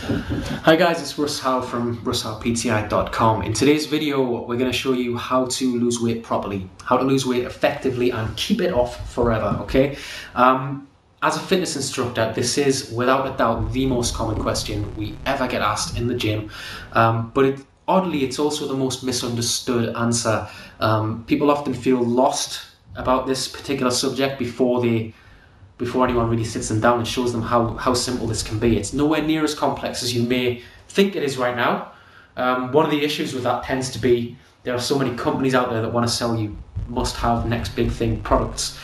Hi guys, it's Russ from russPTI.com. In today's video, we're going to show you how to lose weight properly, how to lose weight effectively and keep it off forever, okay? As a fitness instructor, this is without a doubt the most common question we ever get asked in the gym, but oddly, it's also the most misunderstood answer. People often feel lost about this particular subject before anyone really sits them down and shows them how simple this can be. It's nowhere near as complex as you may think it is right now. One of the issues with that tends to be there are so many companies out there that want to sell you must-have, next big thing products.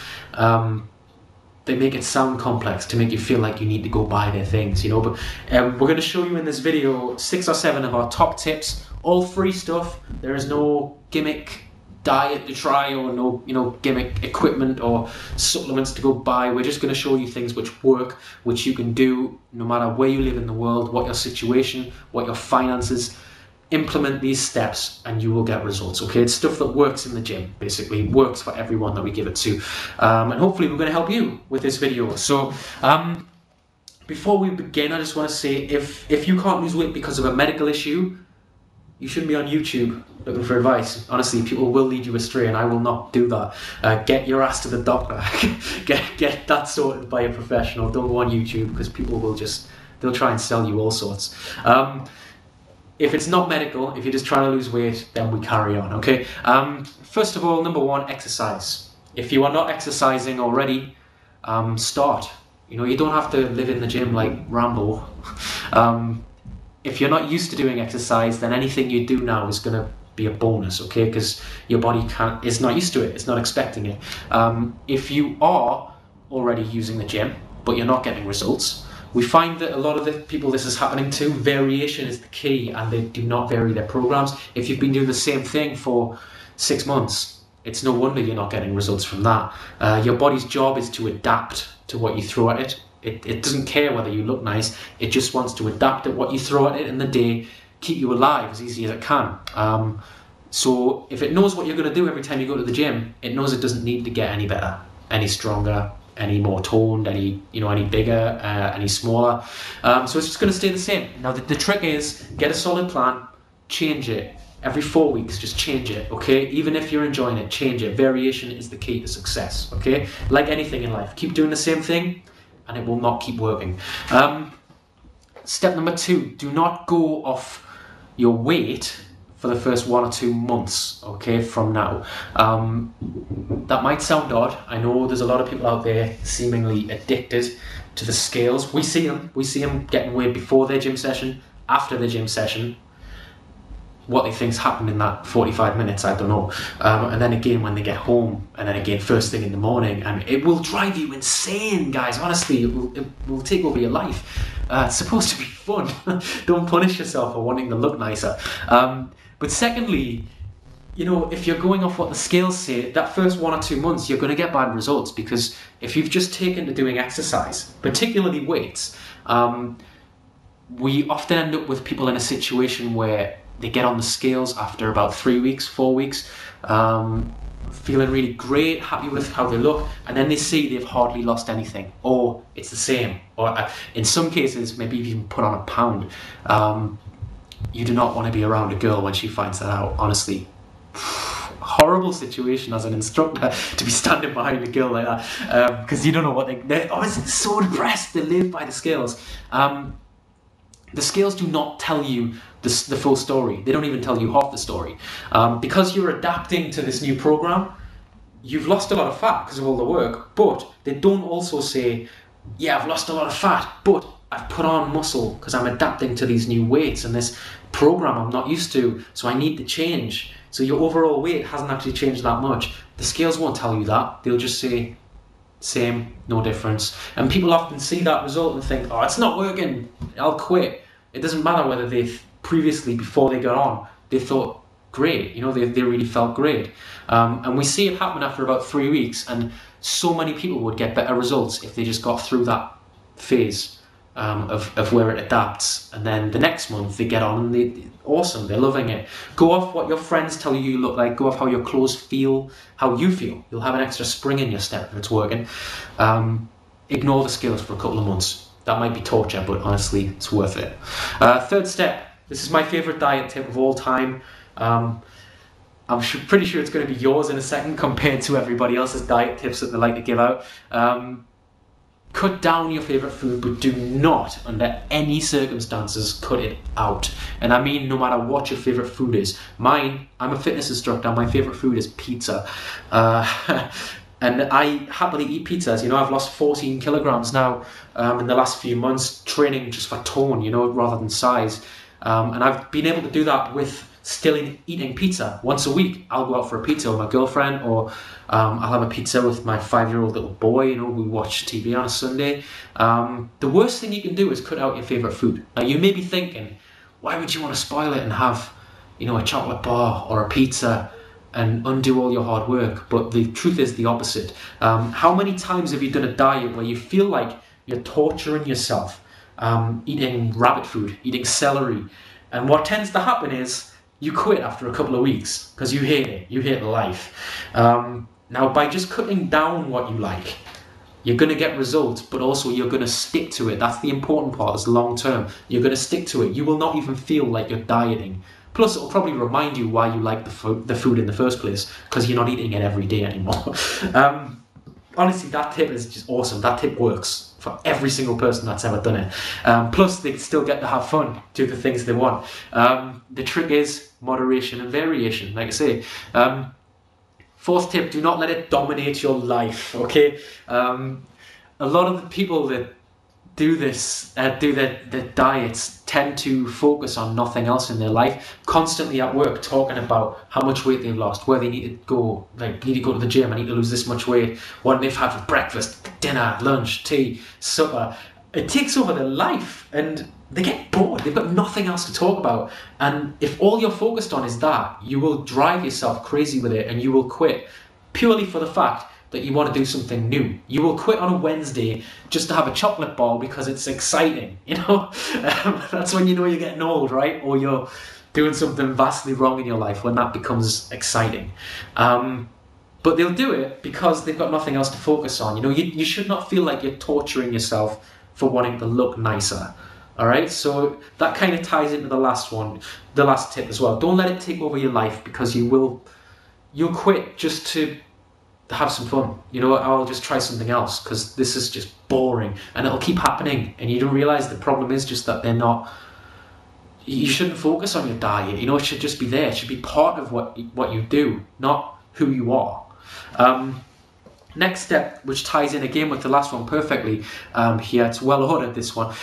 They make it sound complex to make you feel like you need to go buy their things, you know. But we're going to show you in this video 6 or 7 of our top tips, all free stuff. There is no gimmick diet to try or no gimmick equipment or supplements to go buy. We're just going to show you things which work, which you can do no matter where you live in the world, what your situation, what your finances. Implement these steps and you will get results, okay? It's stuff that works in the gym, basically works for everyone that we give it to, and hopefully we're going to help you with this video. So before we begin, I just want to say if you can't lose weight because of a medical issue, you shouldn't be on YouTube looking for advice. Honestly, people will lead you astray and I will not do that. Get your ass to the doctor. get that sorted by a professional. Don't go on YouTube because people will they'll try and sell you all sorts. If it's not medical, if you're just trying to lose weight, then we carry on, okay? First of all, number 1, exercise. If you are not exercising already, start. You know, you don't have to live in the gym like Rambo. If you're not used to doing exercise, then anything you do now is going to be a bonus, okay? Because your body is not used to it, it's not expecting it. If you are already using the gym, but you're not getting results, we find that a lot of the people this is happening to, variation is the key, and they do not vary their programs. If you've been doing the same thing for 6 months, it's no wonder you're not getting results from that. Your body's job is to adapt to what you throw at it. It doesn't care whether you look nice, it just wants to adapt at what you throw at it in the day, keep you alive as easy as it can. So if it knows what you're going to do every time you go to the gym, it knows it doesn't need to get any better, any stronger, any more toned, any bigger, any smaller. So it's just going to stay the same. Now the trick is, get a solid plan, change it. Every 4 weeks, just change it, okay? Even if you're enjoying it, change it. Variation is the key to success, okay? Like anything in life, keep doing the same thing and it will not keep working. Step number 2, do not go off your weight for the first 1 or 2 months, okay, from now. That might sound odd. I know there's a lot of people out there seemingly addicted to the scales. We see them getting weight before their gym session, after their gym session. What they think's happened in that 45 minutes, I don't know. And then again when they get home, and then again first thing in the morning, and it will drive you insane, guys. Honestly, it will take over your life. It's supposed to be fun. Don't punish yourself for wanting to look nicer. But secondly, you know, if you're going off what the scales say, that first 1 or 2 months, you're going to get bad results, because if you've just taken to doing exercise, particularly weights, we often end up with people in a situation where they get on the scales after about 3 weeks, 4 weeks, feeling really great, happy with how they look, and then they see they've hardly lost anything, or it's the same, or in some cases, maybe you've even put on a pound. You do not want to be around a girl when she finds that out, honestly. Horrible situation as an instructor to be standing behind a girl like that, because you don't know what they're obviously so depressed, they live by the scales. The scales do not tell you the full story. They don't even tell you half the story. Because you're adapting to this new program, you've lost a lot of fat because of all the work, but they don't also say, yeah, I've lost a lot of fat, but I've put on muscle because I'm adapting to these new weights and this program I'm not used to, so I need to change. So your overall weight hasn't actually changed that much. The scales won't tell you that. They'll just say, same, no difference. And people often see that result and think, oh, it's not working, I'll quit. It doesn't matter whether they've previously, before they got on, they thought great, you know, they really felt great. And we see it happen after about 3 weeks, and so many people would get better results if they just got through that phase of where it adapts, and then the next month they get on and awesome, they're loving it. Go off what your friends tell you look like, go off how your clothes feel, how you feel. You'll have an extra spring in your step if it's working. Ignore the scales for a couple of months. that might be torture, but honestly, it's worth it. Third step, this is my favorite diet tip of all time. I'm pretty sure it's going to be yours in a second compared to everybody else's diet tips that they like to give out. Cut down your favorite food, but do not, under any circumstances, cut it out. And I mean no matter what your favorite food is. Mine, I'm a fitness instructor, my favorite food is pizza. And I happily eat pizzas. You know, I've lost 14 kilograms now in the last few months, training just for tone, you know, rather than size. And I've been able to do that with still eating pizza once a week. I'll go out for a pizza with my girlfriend, or I'll have a pizza with my 5-year-old little boy. You know, we watch TV on a Sunday. The worst thing you can do is cut out your favorite food. Now, you may be thinking, why would you want to spoil it and have, you know, a chocolate bar or a pizza and undo all your hard work? But the truth is the opposite. How many times have you done a diet where you feel like you're torturing yourself, eating rabbit food, eating celery, and what tends to happen is you quit after a couple of weeks because you hate it, you hate life. Now, by just cutting down what you like, you're going to get results, but also you're going to stick to it. That's the important part, is long term. You're going to stick to it. You will not even feel like you're dieting. Plus, it'll probably remind you why you like the food in the first place, because you're not eating it every day anymore. Honestly, that tip is just awesome. That tip works for every single person that's ever done it. Plus, they still get to have fun, do the things they want. The trick is moderation and variation, like I say. Fourth tip, do not let it dominate your life, okay? A lot of the people that do this, do their diets, tend to focus on nothing else in their life, constantly at work talking about how much weight they've lost, where they need to go, like, need to go to the gym, I need to lose this much weight, what they've had for breakfast, dinner, lunch, tea, supper. It takes over their life and they get bored. They've got nothing else to talk about. And if all you're focused on is that, you will drive yourself crazy with it and you will quit purely for the fact that you want to do something new. You will quit on a Wednesday just to have a chocolate bar because it's exciting, you know? That's when you know you're getting old, right? Or you're doing something vastly wrong in your life, when that becomes exciting. But they'll do it because they've got nothing else to focus on. You know, you should not feel like you're torturing yourself for wanting to look nicer. All right, so that kind of ties into the last one, the last tip as well. Don't let it take over your life, because you'll quit just to have some fun. You know, I'll just try something else because this is just boring, and it'll keep happening, and you don't realize the problem is just that they're not. You shouldn't focus on your diet. You know, it should just be there. It should be part of what you do, not who you are. Next step, which ties in again with the last one perfectly, here, it's well ordered, this one,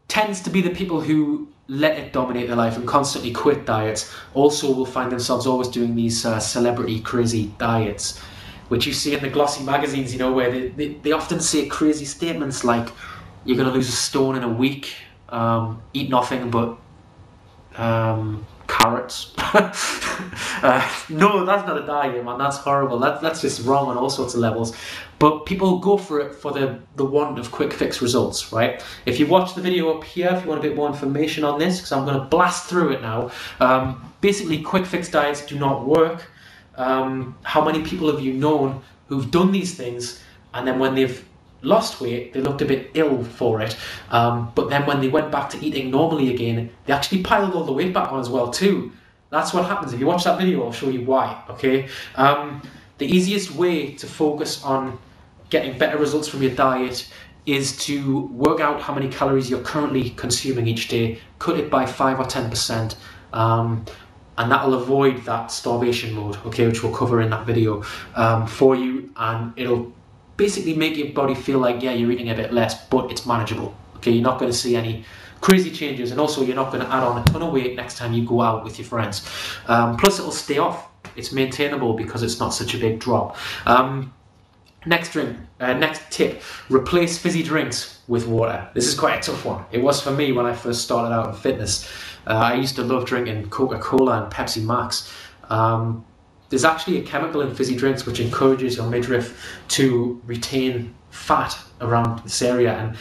tends to be the people who let it dominate their life and constantly quit diets. Also will find themselves always doing these celebrity crazy diets, which you see in the glossy magazines, you know, where they often say crazy statements like, you're going to lose a stone in a week, eat nothing but carrots. No, that's not a diet, man. That's horrible. That's just wrong on all sorts of levels. But people go for it for the want of quick fix results, right? If you watch the video up here, if you want a bit more information on this, because I'm going to blast through it now. Basically, quick fix diets do not work. How many people have you known who've done these things, and then when they've lost weight, they looked a bit ill for it, but then when they went back to eating normally again, they actually piled all the weight back on as well too. That's what happens. If you watch that video, I'll show you why, okay? The easiest way to focus on getting better results from your diet is to work out how many calories you're currently consuming each day, cut it by 5 or 10%, and that'll avoid that starvation mode, okay, which we'll cover in that video for you, and it'll basically make your body feel like, yeah, you're eating a bit less, but it's manageable. Okay, you're not going to see any crazy changes, and also you're not going to add on a ton of weight next time you go out with your friends. Plus, it'll stay off. It's maintainable because it's not such a big drop. Next tip: replace fizzy drinks with water. This is quite a tough one. It was for me when I first started out in fitness. I used to love drinking Coca-Cola and Pepsi Max. There's actually a chemical in fizzy drinks which encourages your midriff to retain fat around this area, and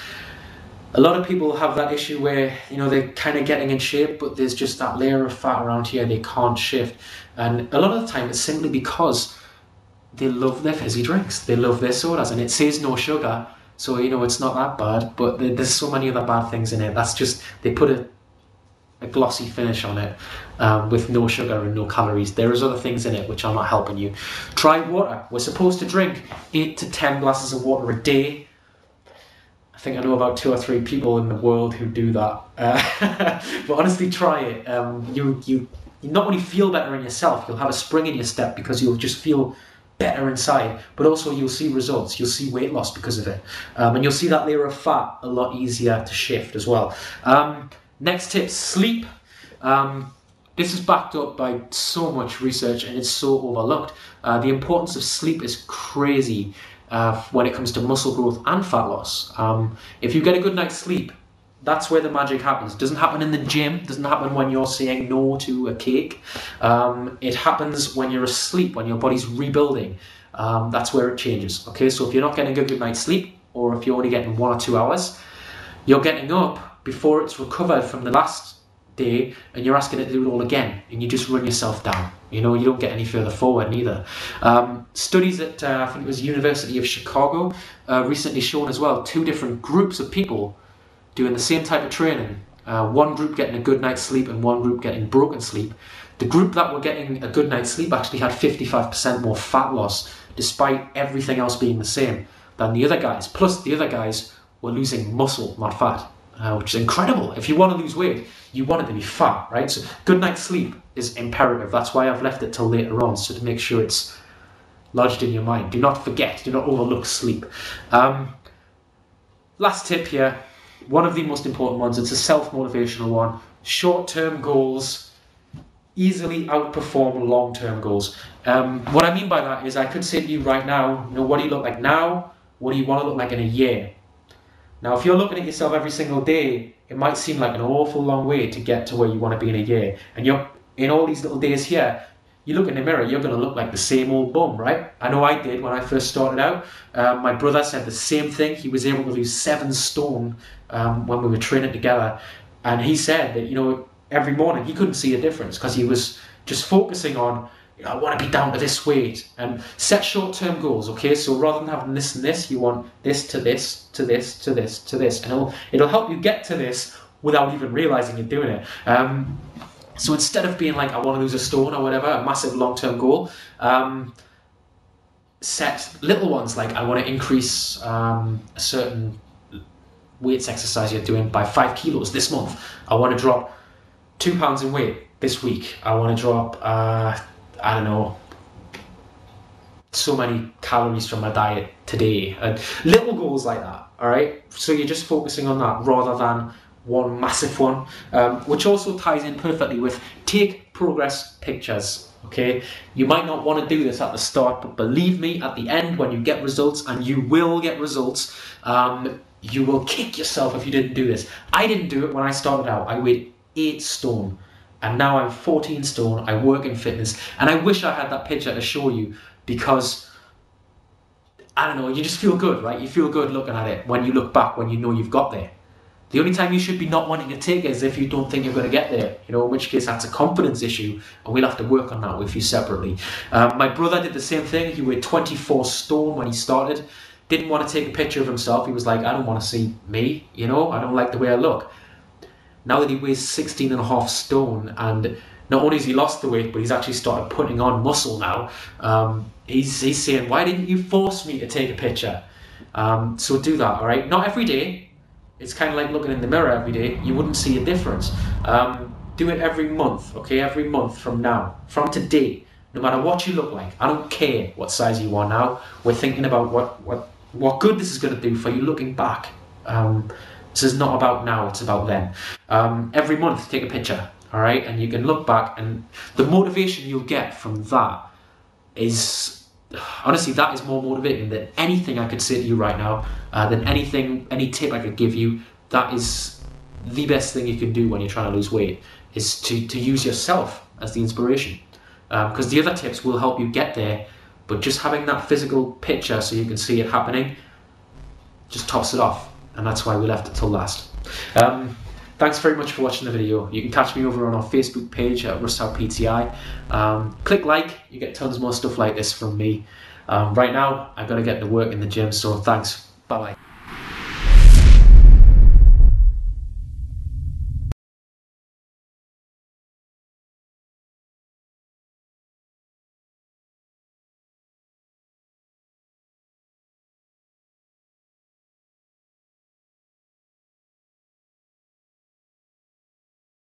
a lot of people have that issue where, you know, they're kind of getting in shape, but there's just that layer of fat around here they can't shift. And a lot of the time it's simply because they love their fizzy drinks, they love their sodas, and it says no sugar, so you know it's not that bad. But there's so many other bad things in it. That's just, they put a glossy finish on it with no sugar and no calories. There is other things in it which are not helping you. Try water. We're supposed to drink 8 to 10 glasses of water a day. I think I know about 2 or 3 people in the world who do that. But honestly, try it. You not only feel better in yourself, you'll have a spring in your step because you'll just feel better inside, but also you'll see results. You'll see weight loss because of it. And you'll see that layer of fat a lot easier to shift as well. Next tip, sleep. This is backed up by so much research and it's so overlooked. The importance of sleep is crazy when it comes to muscle growth and fat loss. If you get a good night's sleep, that's where the magic happens. It doesn't happen in the gym. It doesn't happen when you're saying no to a cake. It happens when you're asleep, when your body's rebuilding. That's where it changes. Okay, so if you're not getting a good night's sleep, or if you're only getting 1 or 2 hours, you're getting up before it's recovered from the last day, and you're asking it to do it all again, and you just run yourself down. You know, you don't get any further forward neither. Studies at I think it was University of Chicago recently shown as well 2 different groups of people doing the same type of training. One group getting a good night's sleep and one group getting broken sleep. The group that were getting a good night's sleep actually had 55% more fat loss, despite everything else being the same, than the other guys. Plus the other guys were losing muscle, not fat, which is incredible. If you want to lose weight, you want it to be fat, right? So good night's sleep is imperative. That's why I've left it till later on, so to make sure it's lodged in your mind. Do not forget, do not overlook sleep. Last tip here, one of the most important ones, it's a self-motivational one. Short-term goals easily outperform long-term goals. What I mean by that is I could say to you right now, you know, what do you look like now? What do you want to look like in a year? Now, if you're looking at yourself every single day, it might seem like an awful long way to get to where you want to be in a year. And you're in all these little days here, you look in the mirror, you're going to look like the same old bum, right? I know I did when I first started out. My brother said the same thing. He was able to lose 7 stone when we were training together. And he said that, you know, every morning he couldn't see a difference because he was just focusing on, you know, I want to be down to this weight. And set short-term goals, okay? So rather than having this and this, you want this to this, to this, to this, to this. And it'll help you get to this without even realizing you're doing it. So instead of being like, I want to lose a stone or whatever, a massive long-term goal, set little ones like I want to increase a certain weights exercise you're doing by 5 kilos this month. I want to drop 2 pounds in weight this week. I want to drop, I don't know, so many calories from my diet today. And little goals like that, all right? So you're just focusing on that rather than one massive one, which also ties in perfectly with take progress pictures, okay? You might not want to do this at the start, but believe me, at the end, when you get results, and you will get results, you will kick yourself if you didn't do this. I didn't do it when I started out. I weighed 8 stone, and now I'm 14 stone. I work in fitness, and I wish I had that picture to show you because, I don't know, you just feel good, right? You feel good looking at it when you look back, when you know you've got there. The only time you should be not wanting to take it is if you don't think you're going to get there, you know, in which case that's a confidence issue, and we'll have to work on that with you separately. My brother did the same thing. He weighed 24 stone when he started. Didn't want to take a picture of himself. He was like, I don't want to see me, you know, I don't like the way I look. Now that he weighs 16.5 stone, and not only has he lost the weight, but he's actually started putting on muscle now, he's saying, why didn't you force me to take a picture? So do that, all right? Not every day. It's kind of like looking in the mirror every day. You wouldn't see a difference. Do it every month, okay? Every month from now, from today, no matter what you look like. I don't care what size you are now. We're thinking about what good this is going to do for you looking back. This is not about now, it's about then. Every month, take a picture, all right? And you can look back, and the motivation you'll get from that is, honestly, that is more motivating than anything I could say to you right now, than any tip I could give you. That is the best thing you can do when you're trying to lose weight, is to use yourself as the inspiration. Because the other tips will help you get there, but just having that physical picture so you can see it happening, just tops it off. And that's why we left it till last. Thanks very much for watching the video. You can catch me over on our Facebook page at Russ PTI. Click like, you get tons more stuff like this from me. Right now, I've got to get to work in the gym, so thanks. Bye-bye.